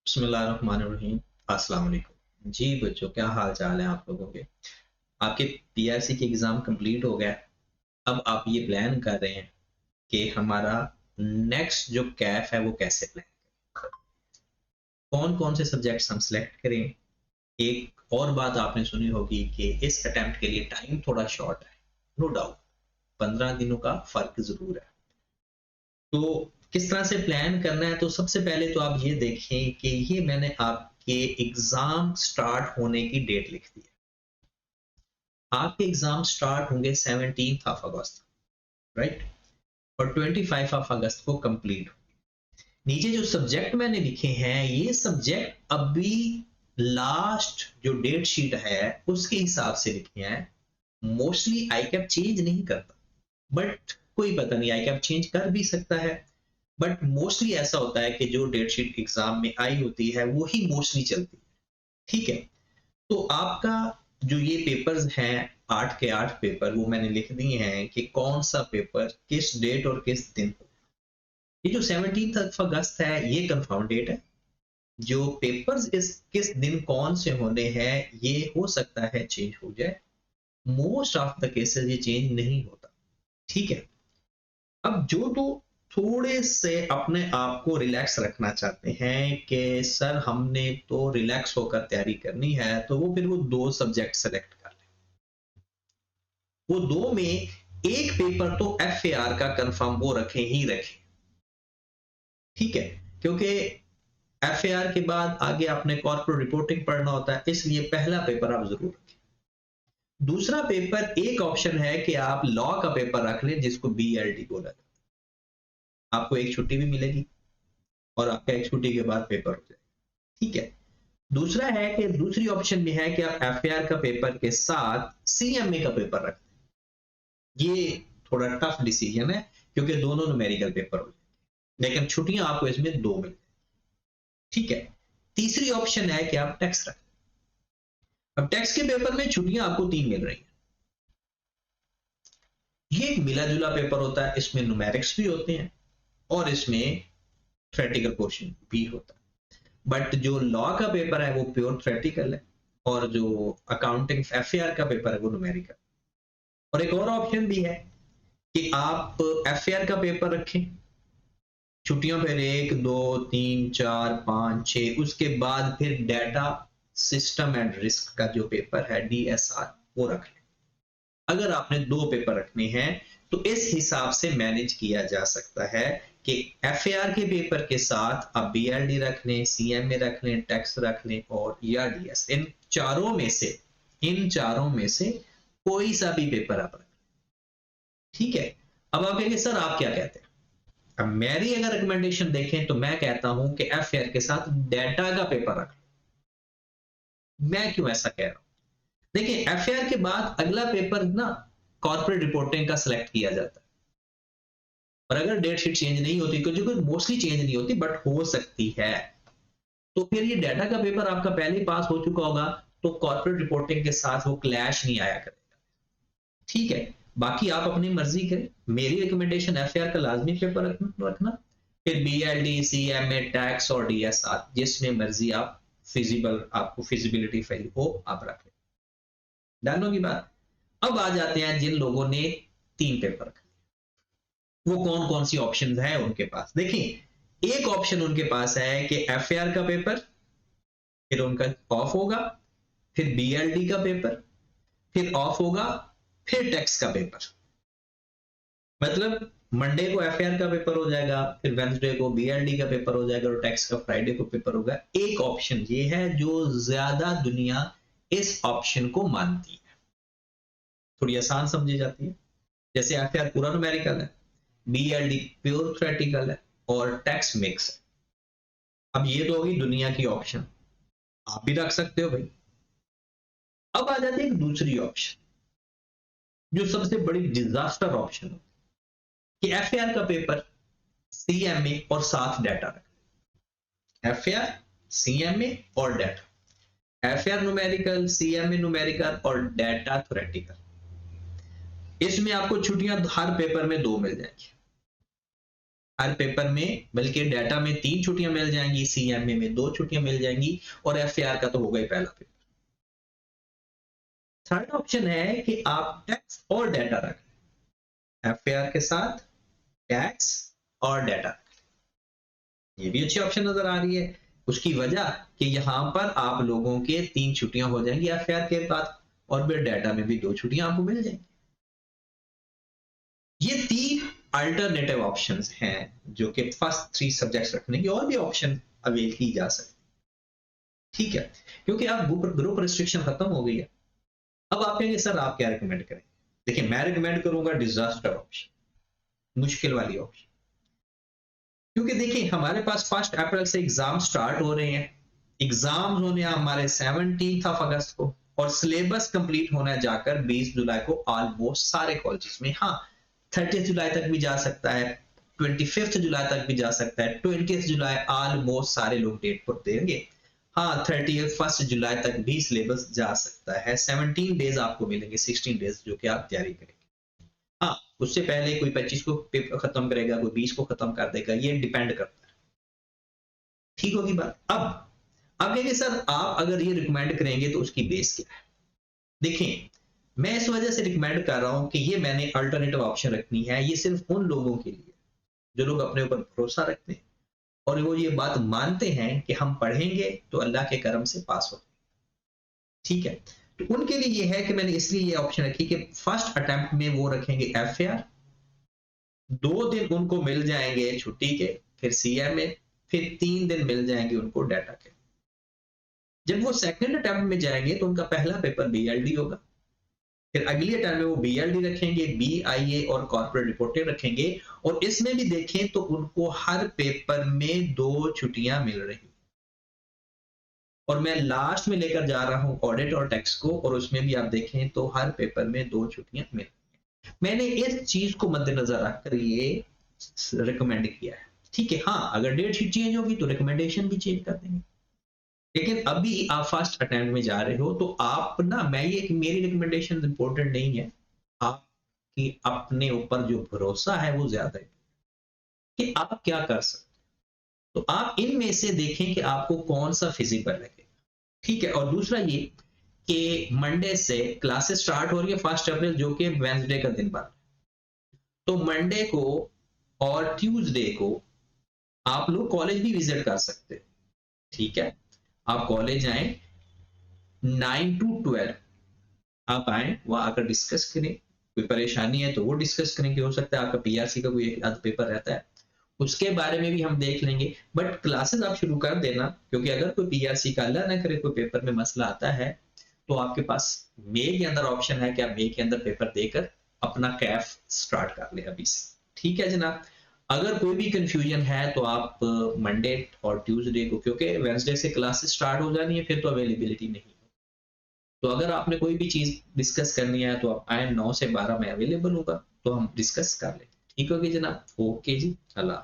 बिस्मिल्लाहिर्रहमानिर्रहीम। अस्सलाम वालेकुम जी बच्चों, क्या हाल चाल है आप लोगों के। आपके पीआरसी के एग्ज़ाम कंप्लीट हो गया। अब आप ये प्लान कर रहे हैं कि हमारा नेक्स्ट जो कैफ है वो कैसे प्लान करें, कौन कौन से सब्जेक्ट्स हम सेलेक्ट करें। एक और बात आपने सुनी होगी कि इस अटेम्प्ट के लिए टाइम थोड़ा शॉर्ट है, नो डाउट 15 दिनों का फर्क जरूर है। तो किस तरह से प्लान करना है, तो सबसे पहले तो आप ये देखें कि ये मैंने आपके एग्जाम स्टार्ट होने की डेट लिख दी है। आपके एग्जाम स्टार्ट होंगे 17 ऑफ अगस्त, राइट, और 25 ऑफ अगस्त को कंप्लीट। नीचे जो सब्जेक्ट मैंने लिखे हैं ये सब्जेक्ट अभी लास्ट जो डेट शीट है उसके हिसाब से लिखे हैं। मोस्टली आई कैप चेंज नहीं करता, बट कोई पता नहीं, आई कैप चेंज कर भी सकता है। बट मोस्टली ऐसा होता है कि जो डेट शीट एग्जाम में आई होती है वो ही मोस्टली चलती है। ठीक है, तो आपका जो ये पेपर्स हैं 8 के 8 पेपर वो मैंने लिख दिए हैं कि कौन सा पेपर किस डेट और किस दिन। ये जो 17 अगस्त है ये कंफर्म डेट है। जो पेपर्स इस किस दिन कौन से होने हैं ये हो सकता है चेंज हो जाए, मोस्ट ऑफ द केसेस ये चेंज नहीं होता। ठीक है, अब जो तो थोड़े से अपने आप को रिलैक्स रखना चाहते हैं कि सर हमने तो रिलैक्स होकर तैयारी करनी है, तो वो फिर वो दो सब्जेक्ट सेलेक्ट कर लें। वो दो में एक पेपर तो एफएआर का कंफर्म वो रखें ही रखें। ठीक है, क्योंकि एफएआर के बाद आगे आपने कॉर्पोरेट रिपोर्टिंग पढ़ना होता है, इसलिए पहला पेपर आप जरूर रखें। दूसरा पेपर एक ऑप्शन है कि आप लॉ का पेपर रख लें जिसको बीएलडी बोला जाता है। आपको एक छुट्टी भी मिलेगी और आपका एक छुट्टी के बाद पेपर हो जाएगा। ठीक है, दूसरा है कि दूसरी ऑप्शन में है कि आप एफएआर का पेपर के साथ सीएमए का पेपर रखें। ये थोड़ा टफ डिसीजन है क्योंकि दोनों न्यूमेरिकल पेपर हो जाएंगे, लेकिन छुट्टियां आपको इसमें दो मिल। ठीक है, तीसरी ऑप्शन है कि आप टैक्स रखें। अब टैक्स के पेपर में छुट्टियां आपको 3 मिल रही हैं। ये एक मिला जुला पेपर होता है, इसमें न्यूमेरिक्स भी होते हैं और इसमें थ्योरेटिकल पोर्शन भी होता है। बट जो लॉ का पेपर है वो प्योर थ्योरेटिकल है और जो अकाउंटिंग एफएआर का पेपर है वो न्यूमेरिकल। और एक और ऑप्शन भी है कि आप एफएआर का पेपर रखें, छुट्टियों पर 1 2 3 4 5 6, उसके बाद फिर डाटा सिस्टम एंड रिस्क का जो पेपर है डीएसआर वो रख लें। अगर आपने दो पेपर रखने हैं तो इस हिसाब से मैनेज किया जा सकता है कि एफएआर के पेपर के साथ आप बीएलडी रख लें, सीएमए रख लें, टैक्स रख लें और या डीएस। इन चारों में से कोई सा भी पेपर आप रख। ठीक है, अब आप कहेंगे सर आप क्या कहते हैं। अब मेरी अगर रिकमेंडेशन देखें तो मैं कहता हूं कि एफएआर के साथ डाटा का पेपर रख लो। मैं क्यों ऐसा कह रहा हूं, देखिए एफएआर के बाद अगला पेपर ना कॉर्पोरेट रिपोर्टिंग का सिलेक्ट किया जाता है। और अगर डेट शीट चेंज नहीं होती, क्योंकि मोस्टली चेंज नहीं होती बट हो सकती है, तो फिर ये डाटा का पेपर आपका पहले ही पास हो चुका होगा, तो कॉर्पोरेट रिपोर्टिंग के साथ वो क्लैश नहीं आया करेगा। ठीक है, बाकी आप अपनी मर्जी करें। मेरी रिकमेंडेशन एफएआर का लाजमी पेपर रखना, फिर बीएलडी, सीएमए, टैक्स और डीएसआर जिसमें मर्जी आप फिजिबल, आपको फिजिबिलिटी फील हो आप रख लें। डन होगी बात। अब आ जाते हैं जिन लोगों ने 3 पेपर रखे, वो कौन कौन सी ऑप्शन है उनके पास। देखिए एक ऑप्शन उनके पास है कि एफएआर का पेपर फिर उनका ऑफ होगा, फिर बीएलडी का पेपर फिर ऑफ होगा, फिर टैक्स का पेपर। मतलब मंडे को एफएआर का पेपर हो जाएगा, फिर वेंसडे को बीएलडी का पेपर हो जाएगा और टैक्स का फ्राइडे को पेपर होगा। एक ऑप्शन ये है जो ज्यादा दुनिया इस ऑप्शन को मानती है, थोड़ी आसान समझी जाती है। जैसे एफएआर पूरा न्यूमेरिकल है, बीएलडी प्योर थ्योरेटिकल है और टैक्स मिक्स है। अब ये तो होगी दुनिया की ऑप्शन, आप भी रख सकते हो भाई। अब आ जाती है एक दूसरी ऑप्शन जो सबसे बड़ी डिजास्टर ऑप्शन है कि एफएआर का पेपर, सीएमए और साथ डाटा रखें। एफएआर, सीएमए और data, FAR numerical, CMA numerical और डाटा थ्योरेटिकल। इसमें आपको छुट्टियां हर पेपर में 2 मिल जाएंगी। हर पेपर में, बल्कि डाटा में 3 छुट्टियां मिल जाएंगी, सीएमए में 2 छुट्टियां मिल जाएंगी, और एफएआर का तो होगा ही पहला पेपर। थर्ड ऑप्शन है कि आप टैक्स और डाटा रखें, एफएआर के साथ टैक्स और डाटा, ये भी अच्छी ऑप्शन नजर आ रही है। उसकी वजह कि यहां पर आप लोगों के 3 छुट्टियां हो जाएंगी एफएआर के बाद, और फिर डाटा में भी 2 छुट्टियां आपको मिल जाएंगी। ये 3 अल्टरनेटिव ऑप्शंस हैं जो कि फर्स्ट 3 सब्जेक्ट्स रखने की, और भी ऑप्शन अवेल की जा सकती, ठीक है, क्योंकि अब ग्रुप रिस्ट्रिक्शन खत्म हो गई है। अब आप कहेंगे सर आप क्या रिकमेंड करेंगे? देखिए मैं रिकमेंड करूंगा डिजास्टर ऑप्शन, मुश्किल वाली ऑप्शन, क्योंकि देखिए हमारे पास 1 अप्रैल से एग्जाम स्टार्ट हो रहे हैं, एग्जाम होने हमारे 17 अगस्त को, और सिलेबस कंप्लीट होना है जाकर 20 जुलाई को ऑलमोस्ट सारे कॉलेजेस में। हाँ 30 जुलाई तक भी जा सकता है, 25 जुलाई तक भी जा सकता है, 20 जुलाई ऑलमोस्ट सारे लोग डेट पर देंगे। हाँ 31 जुलाई तक भी सिलेबस जा सकता है, 17 डेज आपको मिलेंगे, 16 डेज जो कि आप तैयारी करेंगे। हाँ उससे पहले कोई 25 को पेपर खत्म करेगा, कोई 20 को खत्म कर देगा, ये डिपेंड करता है, ठीक होगी बात। अब कहेंगे सर आप अगर ये रिकमेंड करेंगे तो उसकी बेस क्या है? देखिए मैं इस वजह से रिकमेंड कर रहा हूं कि ये मैंने अल्टरनेटिव ऑप्शन रखनी है, ये सिर्फ उन लोगों के लिए जो लोग अपने ऊपर भरोसा रखते हैं और वो ये बात मानते हैं कि हम पढ़ेंगे तो अल्लाह के करम से पास हो, ठीक है। तो उनके लिए ये है कि मैंने इसलिए ये ऑप्शन रखी कि फर्स्ट अटेम्प्ट में वो रखेंगे एफएआर, 2 दिन उनको मिल जाएंगे छुट्टी के, फिर सीएमए, फिर 3 दिन मिल जाएंगे उनको डाटा के। जब वो सेकंड अटेम्प्ट में जाएंगे तो उनका पहला पेपर बीएलडी होगा, फिर अगली अटेम्प्ट में वो बीएलडी रखेंगे, बीआईए और कॉर्पोरेट रिपोर्टिंग रखेंगे, और इसमें भी देखें तो उनको हर पेपर में 2 छुट्टियां मिल रही, और मैं लास्ट में लेकर जा रहा हूं ऑडिट और टैक्स को, और उसमें भी आप देखें तो हर पेपर में 2 छुट्टियां मिल रही। मैंने इस चीज को मद्देनजर रखकर ये रिकमेंड किया है, ठीक है। हाँ अगर डेट शीट चेंज होगी तो रिकमेंडेशन भी चेंज कर देंगे, लेकिन अभी आप फर्स्ट अटेम्प्ट में जा रहे हो तो आप ना, मैं ये मेरी रिकमेंडेशन इंपॉर्टेंट नहीं है, आपकी अपने ऊपर जो भरोसा है वो ज्यादा है कि आप क्या कर सकते, तो आप इनमें से देखें कि आपको कौन सा फिजिबल लगेगा, ठीक है। और दूसरा ये कि मंडे से क्लासेस स्टार्ट हो रही है 1 अप्रैल, जो कि वेंसडे का दिन बन, तो मंडे को और ट्यूसडे को आप लोग कॉलेज भी विजिट कर सकते हैं, ठीक है। आप कॉलेज आए 9 to 12, आप आए वहां आकर डिस्कस करें, कोई परेशानी है तो वो डिस्कस करें, कि हो सकता है आपका पीआरसी का कोई एक पेपर रहता है, उसके बारे में भी हम देख लेंगे, बट क्लासेस आप शुरू कर देना, क्योंकि अगर कोई पीआरसी का अल्लाह ना करे कोई पेपर में मसला आता है तो आपके पास मई के अंदर ऑप्शन है कि आप मई के अंदर पेपर देकर अपना कैफ स्टार्ट कर ले अभी से, ठीक है जनाब। अगर कोई भी कंफ्यूजन है तो आप मंडे और ट्यूसडे को, क्योंकि वेंसडे से क्लासेस स्टार्ट हो जानी है फिर तो अवेलेबिलिटी नहीं, तो अगर आपने कोई भी चीज डिस्कस करनी है तो आप आए 9 से 12 में अवेलेबल होगा, तो हम डिस्कस कर लें, ठीक होगी जनाब। ओके जी, अल्लाह।